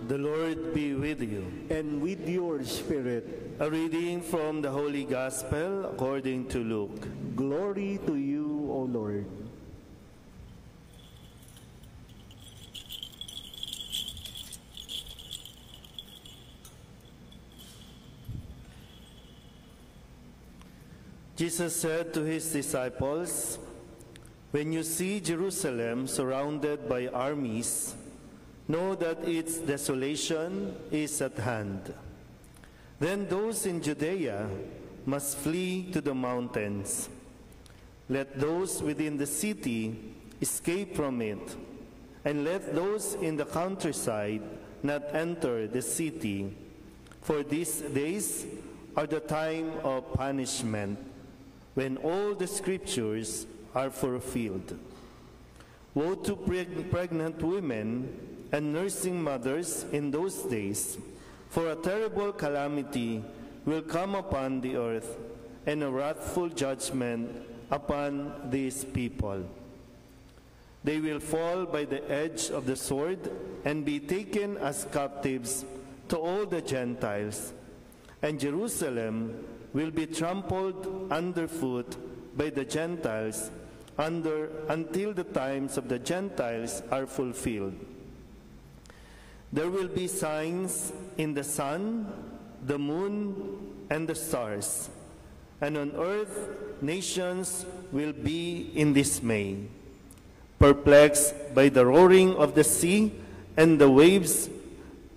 The Lord be with you. And with your spirit. A reading from the Holy Gospel according to Luke. Glory to you, O Lord. Jesus said to his disciples, "When you see Jerusalem surrounded by armies, know that its desolation is at hand. Then those in Judea must flee to the mountains. Let those within the city escape from it, and let those in the countryside not enter the city, for these days are the time of punishment, when all the scriptures are fulfilled. Woe to pregnant women and nursing mothers in those days, for a terrible calamity will come upon the earth, and a wrathful judgment upon these people. They will fall by the edge of the sword and be taken as captives to all the Gentiles, and Jerusalem will be trampled underfoot by the Gentiles until the times of the Gentiles are fulfilled. There will be signs in the sun, the moon, and the stars, and on earth nations will be in dismay. Perplexed by the roaring of the sea and the waves,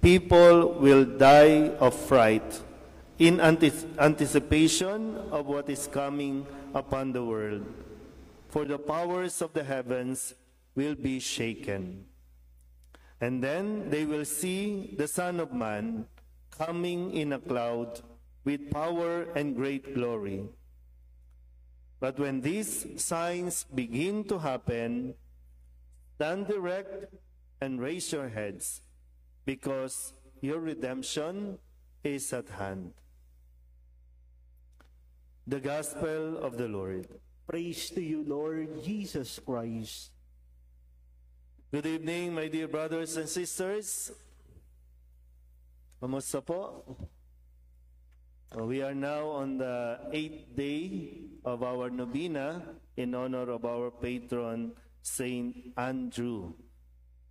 people will die of fright in anticipation of what is coming upon the world. For the powers of the heavens will be shaken. And then they will see the Son of Man coming in a cloud with power and great glory. But when these signs begin to happen, stand erect and raise your heads, because your redemption is at hand." The Gospel of the Lord. Praise to you, Lord Jesus Christ. Good evening, my dear brothers and sisters. Kamusta po? We are now on the 8th day of our novena in honor of our patron, Saint Andrew.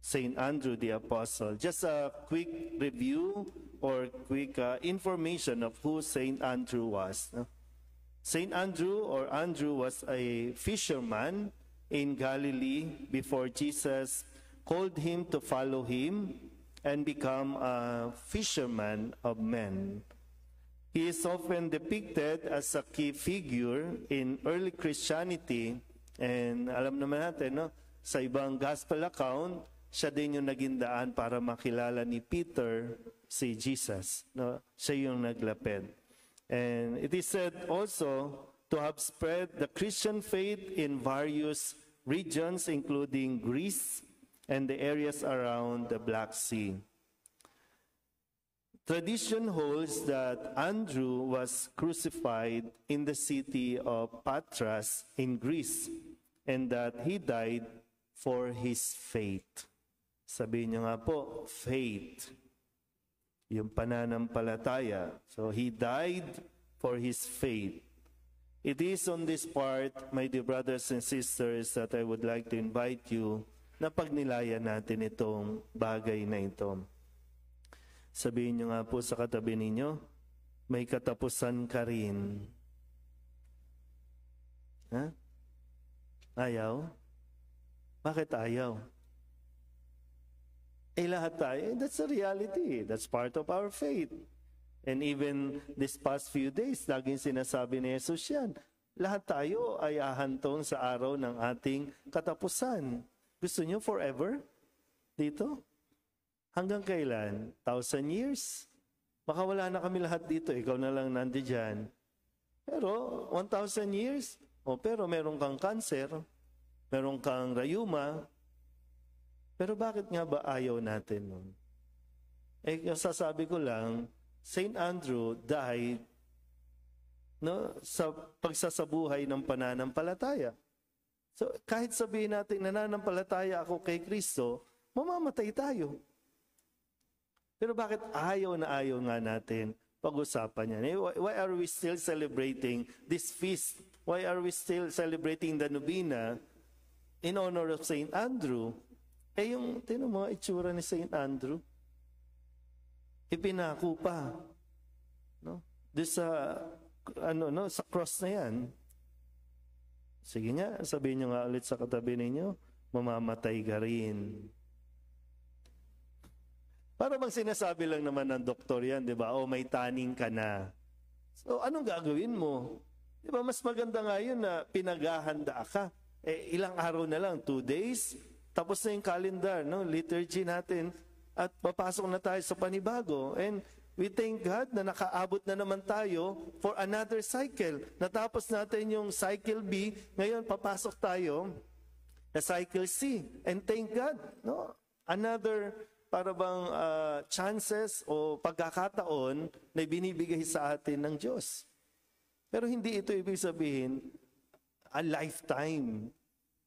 Saint Andrew the Apostle. Just a quick review or quick information of who Saint Andrew was. Saint Andrew or Andrew was a fisherman in Galilee before Jesus called him to follow him and become a fisherman of men. He is often depicted as a key figure in early Christianity, and alam naman natin, no, sa ibang gospel account, siya din yung naging daan para makilala ni Peter si Jesus. No? Siya yung naglapit. And it is said also to have spread the Christian faith in various regions, including Greece and the areas around the Black Sea. Tradition holds that Andrew was crucified in the city of Patras in Greece, and that he died for his faith. Sabihin niyo nga po, faith. Yung pananampalataya. So he died for his faith. It is on this part, my dear brothers and sisters, that I would like to invite you na pagnilayan natin itong bagay na ito. Sabihin niyo nga po sa katabi ninyo, may katapusan ka rin. Ha? Ayaw? Bakit ayaw? Lahat tayo, that's a reality. That's part of our faith. And even this past few days, laging sinasabi ni Jesus yan, lahat tayo ay ahantong sa araw ng ating katapusan. Gusto niyo forever? Dito? Hanggang kailan? 1,000 years? Baka wala na kami lahat dito, ikaw na lang nandiyan. Pero 1,000 years? Pero meron kang cancer, meron kang rayuma. Pero bakit nga ba ayaw natin nun? Sasabi ko lang, Saint Andrew died sa pagsasabuhay ng pananampalataya. So kahit sabihin natin nananampalataya ako kay Kristo, mamamatay tayo. Pero bakit ayaw nga natin pag-usapan yan? Why are we still celebrating this feast? Why are we still celebrating the Novena in honor of Saint Andrew? Tinan mo, itsura ni Saint Andrew. Ipinako pa. No? Doon sa, sa cross na yan. Sige nga, sabihin nyo nga ulit sa katabi ninyo, mamamatay ka rin. Para bang sinasabi lang naman ng doktor yan, di ba? May tanning ka na. So, anong gagawin mo? Di ba, mas maganda nga yun na pinaghahanda ka. Ilang araw na lang, 2 days, tapos na yung calendar, no? Liturgy natin, at papasok na tayo sa panibago. And we thank God na nakaabot na naman tayo for another cycle. Natapos natin yung cycle B, ngayon papasok tayo sa cycle C. And thank God, no? Another para bang chances o pagkakataon na binibigay sa atin ng Diyos. Pero hindi ito ibig sabihin a lifetime.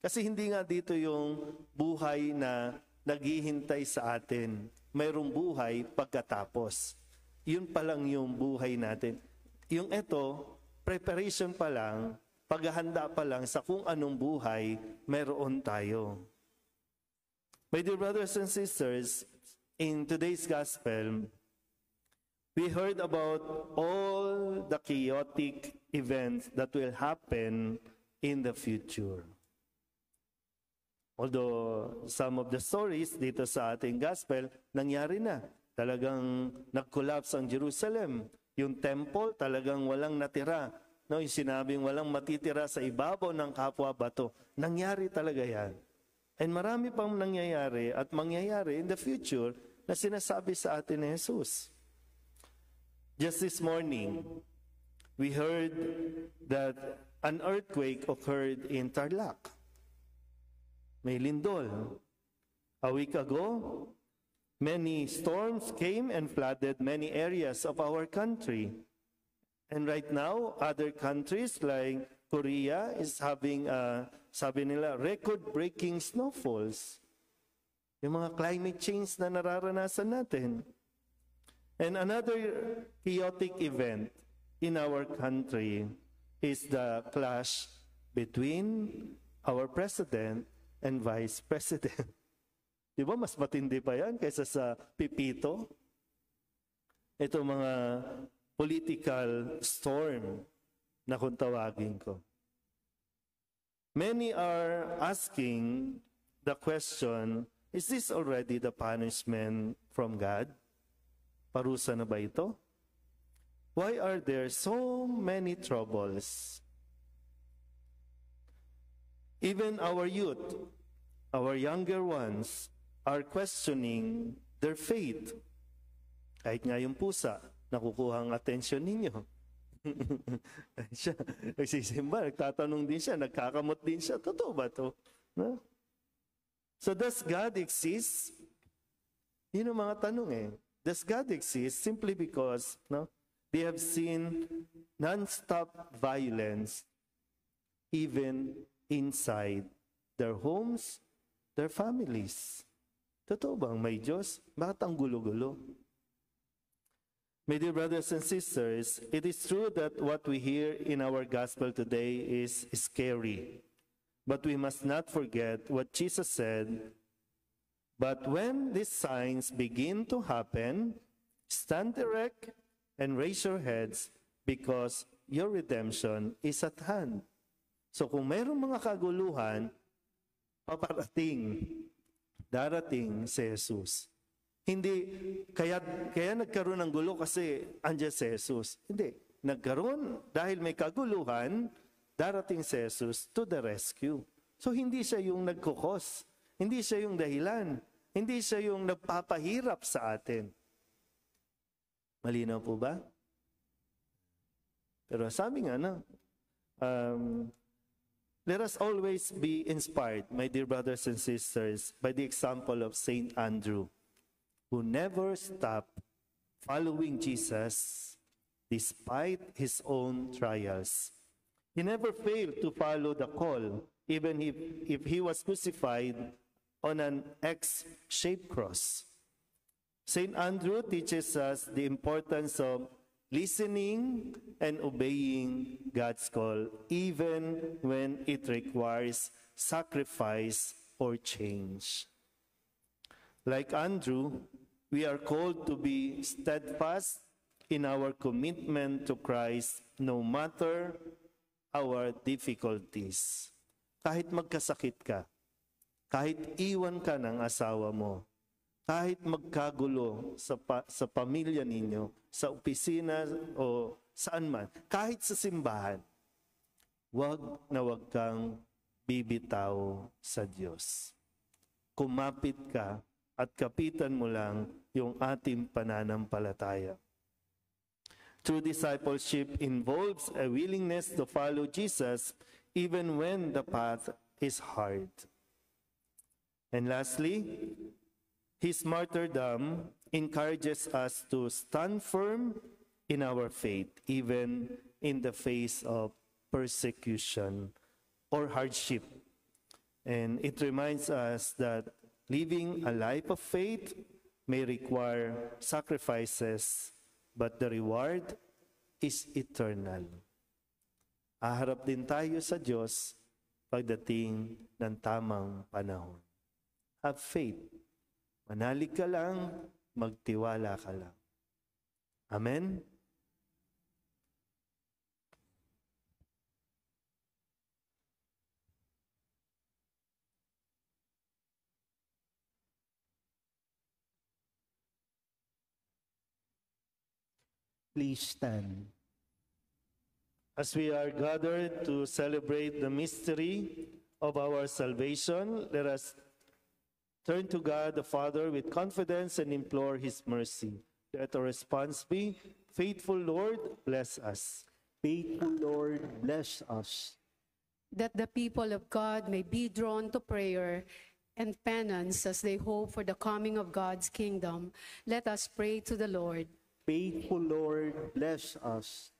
Kasi hindi nga dito yung buhay na naghihintay sa atin. Mayroong buhay pagkatapos. Yun pa lang yung buhay natin. Yung ito, preparation pa lang, paghahanda pa lang sa kung anong buhay mayroon tayo. My dear brothers and sisters, in today's gospel, we heard about all the chaotic events that will happen in the future. Although some of the stories dito sa ating gospel, nangyari na. Talagang nag-collapse ang Jerusalem. Yung temple, talagang walang natira. No, yung sinabing walang matitira sa ibabaw ng kapwa bato. Nangyari talaga yan. And marami pang nangyayari at mangyayari in the future na sinasabi sa atin ni Jesus. Just this morning, we heard that an earthquake occurred in Tarlac. May lindol. A week ago, many storms came and flooded many areas of our country. And right now, other countries like Korea is having, sabi nila, record-breaking snowfalls. Yung mga climate change na nararanasan natin. And another chaotic event in our country is the clash between our president and vice president. Di ba mas matindi pa yan kaysa sa pipito? Ito mga political storm na kung tawagin ko. Many are asking the question, is this already the punishment from God? Parusa na ba ito? Why are there so many troubles? Even our youth, our younger ones, are questioning their faith. Kahit nga yung pusa, nakukuha ang atensyon ninyo. Siya, nagsisimba, nagtatanong din siya, nagkakamot din siya. Totoo ba ito? No? So does God exist? Yun ang mga tanong eh. Does God exist? Simply because they have seen non-stop violence even inside their homes, their families. Totoo bang may Diyos? Bakit ang gulo-gulo? My dear brothers and sisters, it is true that what we hear in our gospel today is scary. But we must not forget what Jesus said. But when these signs begin to happen, stand erect and raise your heads because your redemption is at hand. So kung mayroong mga kaguluhan, darating si Jesus. Hindi, kaya nagkaroon ng gulo kasi andyan si Jesus. Hindi, nagkaroon dahil may kaguluhan, darating si Jesus to the rescue. So hindi siya yung nagkukos, hindi siya yung dahilan, hindi siya yung nagpapahirap sa atin. Malinaw po ba? Pero sabi nga let us always be inspired, my dear brothers and sisters, by the example of Saint Andrew, who never stopped following Jesus despite his own trials. He never failed to follow the call, even if he was crucified on an X-shaped cross. St. Andrew teaches us the importance of listening and obeying God's call, even when it requires sacrifice or change. Like Andrew, we are called to be steadfast in our commitment to Christ no matter our difficulties. Kahit magkasakit ka, kahit iwan ka ng asawa mo, kahit magkagulo sa pamilya ninyo, sa opisina o saan man, kahit sa simbahan, wag na wag kang bibitaw sa Diyos. Kumapit ka at kapitan mo lang yung ating pananampalataya. True discipleship involves a willingness to follow Jesus even when the path is hard. And lastly, his martyrdom encourages us to stand firm in our faith, even in the face of persecution or hardship. And it reminds us that living a life of faith may require sacrifices, but the reward is eternal. Aharap din tayo sa Diyos pagdating ng tamang panahon. Have faith. Manalig ka lang, magtiwala ka lang. Amen? Please stand. As we are gathered to celebrate the mystery of our salvation, let us turn to God the Father with confidence and implore His mercy. Let our response be, Faithful Lord, bless us. Faithful Lord, bless us. That the people of God may be drawn to prayer and penance as they hope for the coming of God's kingdom, let us pray to the Lord. Faithful Lord, bless us.